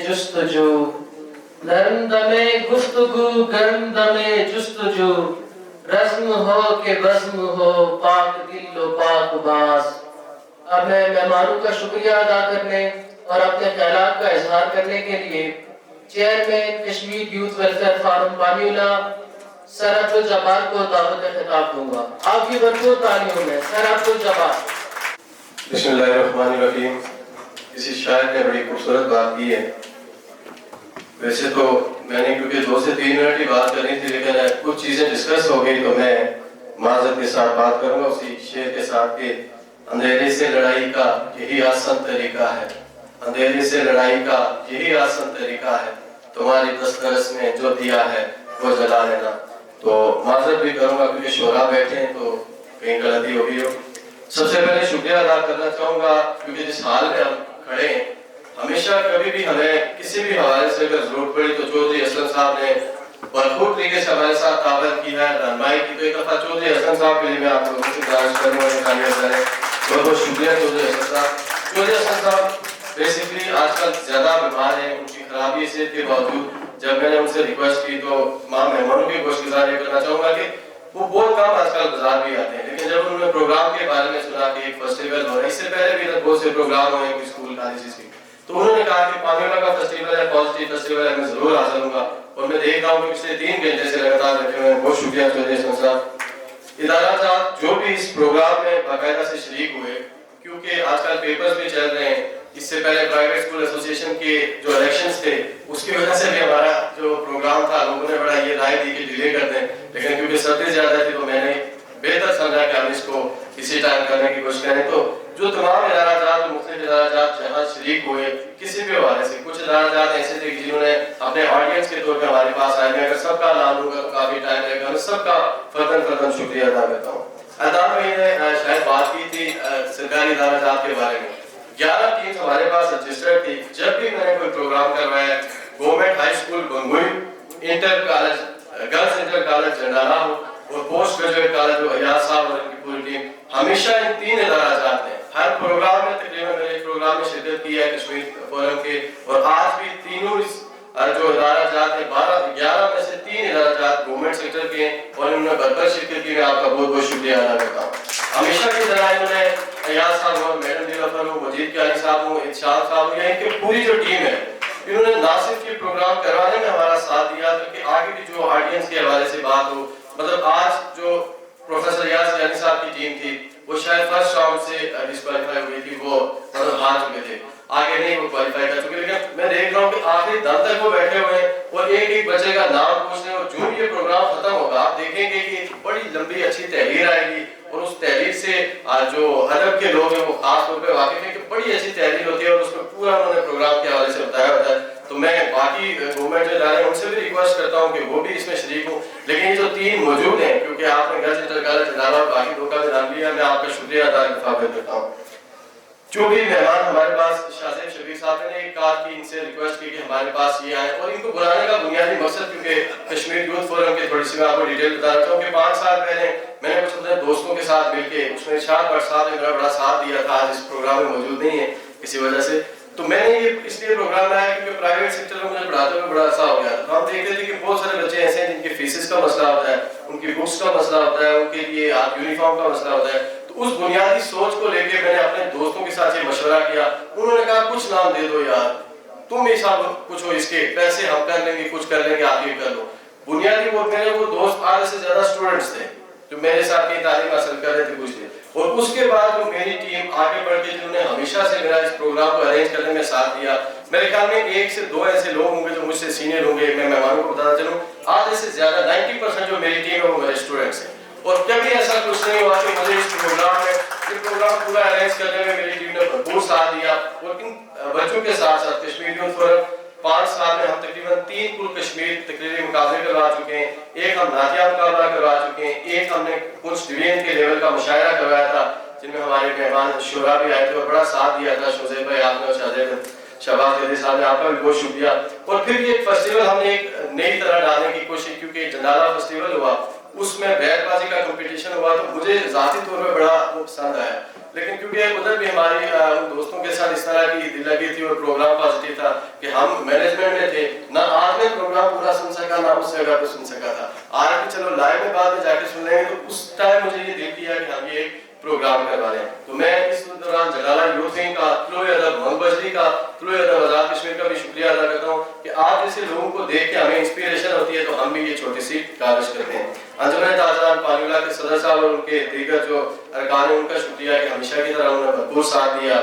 جستجو نرم دمے گفتگو گرم دمے جستجو رزم ہو کہ بزم ہو پاک دل و پاک باز۔ اب میں مہمانوں کا شکریہ ادا کرنے اور اپنے خیالات کا اظہار کرنے کے لیے chairman Kashmir youth welfare form بانی اللہ سر عبدالجبار کو دعوت خطاب دوں گا۔ آپ کی بھرپور تعلیموں میں سر عبدالجبار۔ بسم اللہ الرحمن الرحیم۔ کسی شاعر نے بڑی خوبصورت بات کی ہے، ویسے تو میں نے کیونکہ 2 سے 3 منٹ ہی بات کرنی تھی، لیکن کچھ چیزیں ڈسکس ہو گئی تو میں معذرت کے ساتھ بات کروں گا اسی شعر کے ساتھ کہ اندھیرے سے لڑائی کا یہی آسان طریقہ ہے، اندھیرے سے لڑائی کا یہی آسان طریقہ ہے، تمہاری دسترس میں جو دیا ہے وہ جلا لینا۔ تو معذرت بھی کروں گا کیونکہ شعراء بیٹھے ہیں تو کہیں غلطی ہوگی ہو۔ سب سے پہلے شکریہ ادا کرنا چاہوں گا کیونکہ جس حال میں ہم کھڑے ہیں، ہمیشہ کبھی بھی ہمیں کسی بھی حوالے سے اگر ضرورت پڑی تو چودھری اسلم صاحب نے بھرپور طریقے سے ہمارے ساتھ تعاون کی ہے، رہنمائی کی۔ تو ایک دفعہ چودھری اسلم صاحب کے لیے میں آپ لوگوں سے گزارش کروں گا، بہت بہت شکریہ چودھری اسلم صاحب۔ چودھری اسلم صاحب بیسیکلی آج کل زیادہ بیمار ہیں، ان کی خرابی صحت کے باوجود جب میں نے ان سے ریکویسٹ کی تو تمام مہمانوں کی گوش گزاری کرنا چاہوں گا کہ وہ بہت کم آج کل گزار بھی آتے ہیں، لیکن جب انہوں نے پروگرام کے بارے میں سنا کہ ایک فیسٹیول ہو رہا ہے، اس سے پہلے بھی بہت سے پروگرام ہوئے ہیں اسکول کالجز کے، تو انہوں نے کہا کہ پانیولہ کا فیسٹیول ہے، پازیٹیو فیسٹیول ہے، میں ضرور حاضر ہوں گا، اور میں دیکھ رہا ہوں کہ پچھلے 3 گھنٹے سے لگاتار رکھے ہوئے ہیں۔ بہت شکریہ چودھری اسلم صاحب۔ ادارہ جات جو بھی اس پروگرام میں باقاعدہ سے شریک ہوئے، کیونکہ آج کل پیپرز بھی چل رہے ہیں، اس سے پہلے پرائیویٹ اسکول ایسوسی ایشن کے جو الیکشنز تھے اس کی وجہ سے بھی ہمارا جو پروگرام تھا لوگوں نے بڑا یہ رائے دی کہ ڈیلے کر دیں، لیکن کیونکہ سردی زیادہ تھی تو میں نے بہتر سمجھا کہ ہم اس کو اسی ٹائم کرنے کی کوشش کریں۔ تو جو تمام ادارہ جات، مختلف ادارہ جات جہاں شریک ہوئے کسی بھی حوالے سے، کچھ ادارہ جات ایسے تھے جنہوں نے اپنے آڈینس کے طور پہ ہمارے پاس آئے، میں اگر سب کا نام لوں گا کافی ٹائم لگے گا، میں سب کا فرداً شکریہ ادا کرتا ہوں۔ ادا بھائی نے شاید بات کی تھی سرکاری ادارہ جات کے بارے میں، 11 ٹیمز ہمارے پاس رجسٹرڈ تھی۔ جب بھی میں نے کوئی پروگرام کروایا، گورنمنٹ ہائی اسکول بنگوئی، inter college, girls inter college Jandala ہو، اور پوسٹ گریجویٹ کالج جو ایاز صاحب اور ان کی پوری ٹیم، ہمیشہ ان 3 ادارہ جات نے ہر پروگرام میں تقریباً میرے پروگرام میں شرکت کی ہے کشمیر فورم کے، اور آج بھی تینوں جو ادارہ جات ہیں 11 میں سے 3 ادارہ جات گورنمنٹ سیکٹر کے ہیں اور انہوں نے بھرپور شرکت کی۔ میں آپ کا بہت شکریہ ادا کرتا ہوں۔ ہمیشہ کی طرح انہوں نے ایاز صاحب ہو، میڈم نیلوفر ہو، مجید کیانی صاحب ہو، ارشاد صاحب ہو، یا ان کی پوری جو ٹیم ہے، انہوں نے نہ صرف یہ پروگرام کروانے میں ہمارا ساتھ دیا بلکہ آگے بھی جو آڈینس کے حوالے سے بات ہو، مطلب آج جو پروفیسر ریاض کیانی صاحب کی ٹیم تھی وہ شاید فرسٹ راؤنڈ سے ڈسکوالیفائی ہوئی تھی، وہ مطلب ہار چکے تھے، آگے نہیں وہ کوالیفائی کر چکے، لیکن میں دیکھ رہا ہوں کہ آخری دم تک وہ بیٹھے ہوئے ہیں اور ایک بچے کا نام پوچھ رہے ہیں، اور جو بھی یہ پروگرام ختم ہوگا آپ دیکھیں گے کہ بڑی لمبی اچھی تحریر آئے گی، اور اس تحریر سے جو ادب کے لوگ ہیں وہ خاص طور پہ واقف ہیں کہ بڑی اچھی تحریر ہوتی ہے اور اس میں پورا انہوں نے پروگرام کے حوالے سے بتایا ہوتا ہے۔ تو میں باقی گورنمنٹ جو ادارے ہیں ان سے بھی ریکویسٹ کرتا ہوں کہ وہ بھی اس میں شریک ہوں، لیکن یہ جو 3 موجود ہیں کیونکہ آپ نے گرلز انٹر کالج جنڈالہ اور باقی 2 کا بھی نام لیا، میں آپ کا شکریہ ادا کرتا ہوں۔ جو بھی مہمان ہمارے پاس شاہزیب شفیق صاحب نے ایک کہا کہ ان سے ریکویسٹ کی کہ ہمارے پاس یہ آئے، اور ان کو بلانے کا بنیادی مقصد کیونکہ کشمیر یوتھ فورم کے تھوڑی سی میں آپ کو ڈیٹیل بتا رہا ہوں کہ 5 سال پہلے میں نے کچھ اپنے دوستوں کے ساتھ مل کے، اس میں ارشاد بٹ صاحب نے میرا بڑا ساتھ دیا تھا، آج اس پروگرام میں موجود نہیں ہے کسی وجہ سے، تو میں نے یہ اس لیے پروگرام لایا کیونکہ پرائیویٹ سیکٹر میں مجھے پڑھاتے ہوئے بڑا عرصہ ہو گیا تھا، ہم دیکھتے تھے کہ بہت سارے بچے ایسے ہیں جن کے فیسز کا مسئلہ ہوتا ہے، ان کی بکس کا مسئلہ ہوتا ہے، ان کے لیے یونیفارم کا مسئلہ ہوتا ہے۔ تو اس بنیادی سوچ کو لے کے میں نے اپنے دوستوں کے ساتھ یہ مشورہ کیا، انہوں نے کہا کچھ نام دے دو یار، تم ہی سب کچھ ہو، اس کے پیسے ہم کر لیں گے، کچھ کر لیں گے، آپ یہ کر لو۔ بنیادی وہ میرے وہ دوست آدھے سے زیادہ اسٹوڈنٹس تھے جو میرے ساتھ کی تعلیم حاصل کر رہے تھے کچھ دن، اور اس کے بعد جو میری ٹیم آگے بڑھ کے جنہوں نے ہمیشہ سے میرا اس پروگرام کو ارینج کرنے میں ساتھ دیا، میرے خیال میں 1 سے 2 ایسے لوگ ہوں گے جو مجھ سے سینئر ہوں گے، میں مہمانوں کو بتانا چلوں آدھے سے زیادہ 90% جو میری ٹیم ہے وہ میرے اسٹوڈنٹس ہیں، اور کبھی ایسا کچھ نہیں ہوا کہ مجھے اس پروگرام میں یہ پروگرام پورا ارینج کرنے میں میری ٹیم نے بھرپور ساتھ دیا، اور ان بچوں کے ساتھ ساتھ کشمیر یوتھ فورم 5 سال میں ہم تقریباً 3 کل کشمیر تقریری مقابلے کروا چکے ہیں، ایک ہم نعتیہ مقابلہ کروا چکے ہیں، ایک ہم نے کچھ ڈویژن کے لیول کا مشاعرہ کروایا تھا جن میں ہمارے مہمان شعراء بھی آئے تھے اور بڑا ساتھ دیا تھا، شوزیب بھائی آپ نے اور شہباز قیدی صاحب نے، آپ کا بھی بہت شکریہ۔ اور پھر یہ فیسٹیول ہم نے ایک نئی طرح ڈالنے کی کوشش، کیونکہ جنڈالہ فیسٹیول ہوا اس میں بیت بازی کا کمپٹیشن ہوا تو مجھے ذاتی طور پہ بڑا وہ پسند آیا، لیکن کیونکہ ادھر بھی ہماری دوستوں کے ساتھ اس طرح کی دل لگی تھی اور پروگرام پازیٹیو تھا کہ ہم جگہ پہ سن سکا تھا. آج بھی چلو لائیو میں بعد میں جا کے سن لیں گے, تو اس ٹائم مجھے یہ دل کیا کہ ہم یہ پروگرام کروا لیں. تو میں اس دوران جلالہ یوتھ ونگ کا, طلوع ادب محمد بشری کا, طلوع ادب آزاد کشمیر کا بھی شکریہ ادا کرتا ہوں کہ آپ جیسے لوگوں کو دیکھ کے ہمیں انسپیریشن ہوتی ہے, تو ہم بھی یہ چھوٹی سی کاوش کرتے ہیں. انجمن تاجران پانی والا کے صدر صاحب اور ان کے دیگر جو ارکان ہیں ان کا شکریہ کہ ہمیشہ کی طرح انہوں نے بھرپور ساتھ دیا.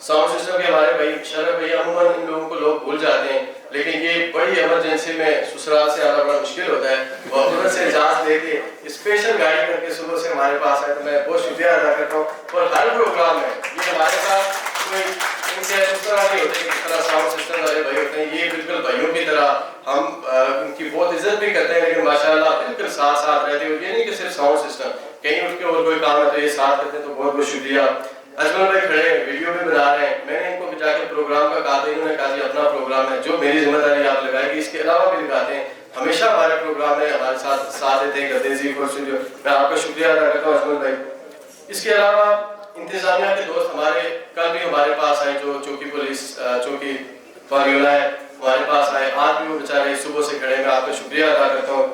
ساؤنڈ سسٹم کے ہمارے بھائی شرف بھائی, عموماً ان لوگوں کو لوگ بھول جاتے ہیں, لیکن یہ بڑی ایمرجنسی میں سسرال سے آنا بڑا مشکل ہوتا ہے, اور ادھر سے اجازت لے کے اسپیشل گاڑی کر کے صبح سے ہمارے پاس آئے, تو میں بہت شکریہ ادا کرتا ہوں. اور ہر پروگرام میں یہ ہمارے پاس کوئی ان سے اس طرح نہیں ہوتے کہ جس طرح ساؤنڈ سسٹم والے بھائی ہوتے ہیں, یہ بالکل بھائیوں کی طرح ہم ان کی بہت عزت بھی کرتے ہیں, لیکن ماشاءاللہ بالکل ساتھ ساتھ رہتے ہیں. یہ نہیں کہ صرف ساؤنڈ سسٹم, کہیں اٹھ کے اور کوئی کام ہے تو یہ ساتھ کرتے ہیں, تو بہت بہت شکریہ. اجمل بھائی کھڑے ہیں, ویڈیو بھی بنا رہے ہیں, میں نے ان کو جا کے پروگرام کا کہا تھا, انہوں نے کہا جی اپنا پروگرام ہے, جو میری ذمہ داری آپ لگائے گی, اس کے علاوہ بھی لگاتے ہیں, ہمیشہ ہمارے پروگرام میں ہمارے ساتھ دیتے ہیں, کرتے ہیں. میں آپ کا شکریہ ادا کرتا ہوں اجمل بھائی. اس کے علاوہ انتظامیہ کے دوست ہمارے کل بھی ہمارے پاس آئے, جو چوکی پولیس چوکی پاریولہ ہے ہمارے پاس آئے, آج بھی وہ بیچارے صبح سے کھڑے, میں آپ کا شکریہ ادا کرتا ہوں.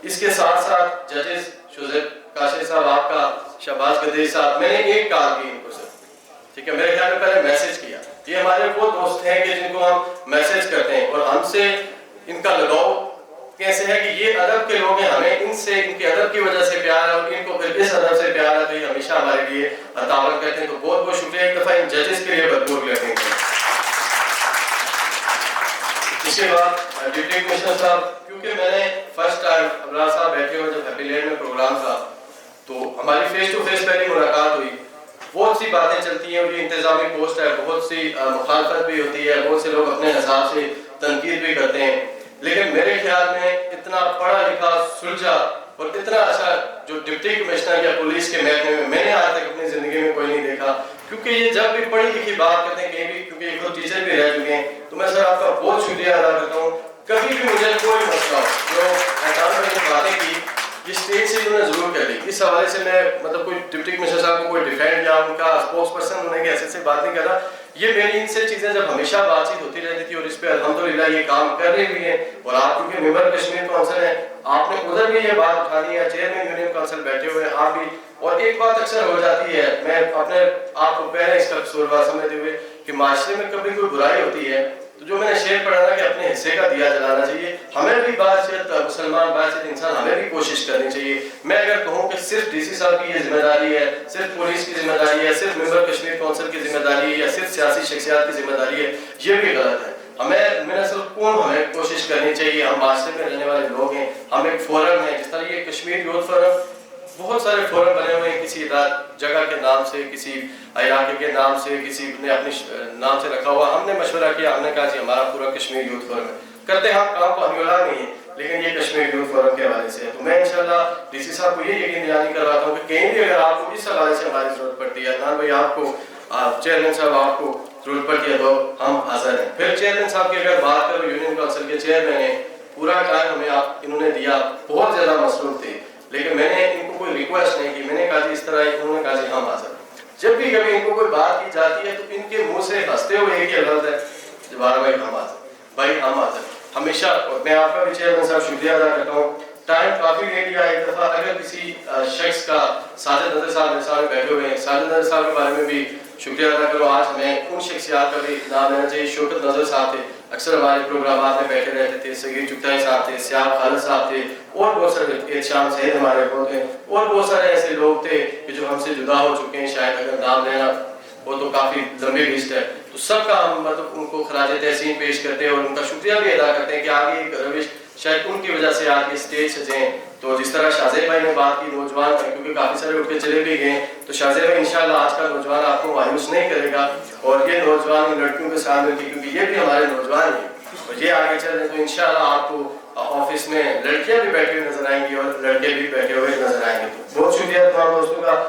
اس کے ساتھ ساتھ ججز شعیب کاشی صاحب, آپ کا شہباز قدیر صاحب, میں نے ایک کال کی ان کو سر, ٹھیک ہے, میرے خیال میں پہلے میسج کیا. یہ ہمارے وہ دوست ہیں کہ جن کو ہم میسج کرتے ہیں, اور ہم سے ان کا لگاؤ کیسے ہے کہ یہ ادب کے لوگ ہیں, ہمیں ان سے ان کے ادب کی وجہ سے پیار ہے, اور ان کو پھر اس ادب سے پیار ہے, تو یہ ہمیشہ ہمارے لیے تعاون کرتے ہیں. تو بہت بہت شکریہ ایک دفعہ ان ججز کے لیے بھرپور لیتے ہیں. اس کے بعد ڈپٹی کمشنر صاحب, کیونکہ میں نے فرسٹ ٹائم ابرار صاحب بیٹھے ہوئے جب ہیپی لینڈ میں پروگرام تھا, تو ہماری فیس ٹو فیس پہلی ملاقات ہوئی. بہت سی باتیں چلتی ہیں, اور یہ انتظامی پوسٹ ہے, بہت سی مخالفت بھی ہوتی ہے, بہت سے لوگ اپنے حساب سے تنقید بھی کرتے ہیں, لیکن میرے خیال میں اتنا پڑھا لکھا, سلجھا اور اتنا اچھا جو ڈپٹی کمشنر یا پولیس کے محکمے میں نے آج تک اپنی زندگی میں کوئی نہیں دیکھا. کیونکہ یہ جب بھی پڑھی لکھی بات کرتے ہیں کہیں بھی, کیونکہ یہ خود ٹیچر بھی رہ چکے ہیں, تو میں سر آپ کا بہت شکریہ ادا کرتا ہوں. کبھی بھی مجھے کوئی مسئلہ ہو, جو احترام میں نے باتیں کی یہ اسٹیج سے انہوں نے ضرور کر لی. اس حوالے سے میں مطلب کوئی ڈپٹی کمشنر صاحب کو کوئی ڈیفینڈ یا ان کا اسپوکس پرسن ہونے کے ایسے سے بات نہیں کر رہا. یہ میری ان سے چیزیں جب ہمیشہ بات چیت ہوتی رہتی تھی, اور اس پہ الحمدللہ یہ کام کر رہی ہوئی ہیں. اور آپ کیونکہ ممبر کشمیر کونسل ہیں, آپ نے ادھر بھی یہ بات اٹھانی ہے, چیئرمین یونین کونسل بیٹھے ہوئے ہیں آپ بھی. اور ایک بات اکثر ہو جاتی ہے, میں اپنے آپ کو پہلے اس کا قصوروار سمجھتے ہوئے کہ معاشرے میں کبھی کوئی برائی ہوتی ہے, تو جو میں نے شعر پڑھا تھا کہ اپنے حصے کا دیا جلانا چاہیے. ہمیں بھی بادشاہت مسلمان بادشاہت انسان ہمیں بھی کوشش کرنی چاہیے. میں اگر کہوں کہ صرف ڈی سی صاحب کی یہ ذمہ داری ہے, صرف پولیس کی ذمہ داری ہے, صرف ممبر کشمیر کونسل کی ذمہ داری ہے, یا صرف سیاسی شخصیات کی ذمہ داری ہے, یہ بھی غلط ہے. ہمیں کوشش کرنی چاہیے. ہم معاشرے میں رہنے والے لوگ ہیں, ہم ایک فورم ہے, جس طرح یہ کشمیر یوتھ فورم, بہت سارے فورم بنے ہوئے ہیں, کسی جگہ کے نام سے, کسی علاقے کے نام سے, کسی نے اپنے نام سے رکھا ہوا. ہم نے مشورہ کیا, ہم نے کہا جی ہمارا پورا کشمیر یوتھ فورم ہے, کرتے ہم کام پانیولہ نہیں ہے, لیکن یہ کشمیر یوتھ فورم کے حوالے سے ہے. تو میں انشاءاللہ ڈی سی صاحب کو یہ یقین دلانے کرواتا ہوں کہ کہیں بھی اگر آپ کو اس حوالے سے ہماری ضرورت پڑتی ہے, عدنان بھائی آپ کو, چیئرمین صاحب آپ کو ضرورت پڑتی ہے, تو ہم حاضر ہیں. پھر چیئرمین صاحب کی اگر بات کرو, یونین کونسل کے چیئرمین ہیں, پورا ٹائم ہمیں انہوں نے دیا, بہت زیادہ مصروف تھے, لیکن میں نے ان کو کوئی ریکویسٹ نہیں کی. میں نے کہا جی اس طرح, انہوں نے کہا جی ہم حاضر. جب بھی کبھی ان کو کوئی بات کی جاتی ہے تو ان کے منہ سے ہنستے ہوئے ایک ہی لفظ ہے, جوار بھائی ہم حاضر, بھائی ہم حاضر. ہمیشہ میں آپ کا بھی چیئرمین صاحب شکریہ ادا کرتا ہوں. ٹائم کافی لے لیا. ایک دفعہ اگر کسی شخص کا, ساجد نظر صاحب میرے سامنے بیٹھے ہوئے ہیں, ساجد نظر صاحب کے بارے میں بھی شکریہ ادا کرو. آج ہمیں ان شخصیات کا بھی نام لینا چاہیے. شوکت نظر صاحب تھے, اکثر ہمارے پروگرامات میں بیٹھے رہتے تھے. صغیر چغتائی صاحب تھے, سیاب خالد صاحب تھے, اور بہت سارے, احتشام سید ہمارے بہت ہیں, اور بہت سارے ایسے لوگ تھے کہ جو ہم سے جدا ہو چکے ہیں. شاید اگر نام لینا وہ تو کافی لمبی لسٹ ہے. تو سب کا ہم مطلب ان کو خراج تحسین پیش کرتے ہیں, اور ان کا شکریہ بھی ادا کرتے ہیں کہ آگے ایک روش شاید ان کی وجہ سے آج یہ اسٹیج سجیں. تو جس طرح شاہزیب بھائی نے بات کی نوجوان, کیونکہ کافی سارے اٹھ کے چلے بھی گئے, تو شاہزیب بھائی انشاءاللہ آج کا نوجوان آپ کو مایوس نہیں کرے گا, اور یہ نوجوان ان لڑکیوں کے سامنے کی, کیونکہ یہ بھی ہمارے نوجوان ہیں, اور یہ آگے چل رہے ہیں. تو انشاءاللہ آپ کو آفس میں لڑکیاں بھی بیٹھے ہوئے نظر آئیں گی, اور لڑکے بھی بیٹھے ہوئے نظر آئیں گے. تو بہت شکریہ تمام دوستوں کا.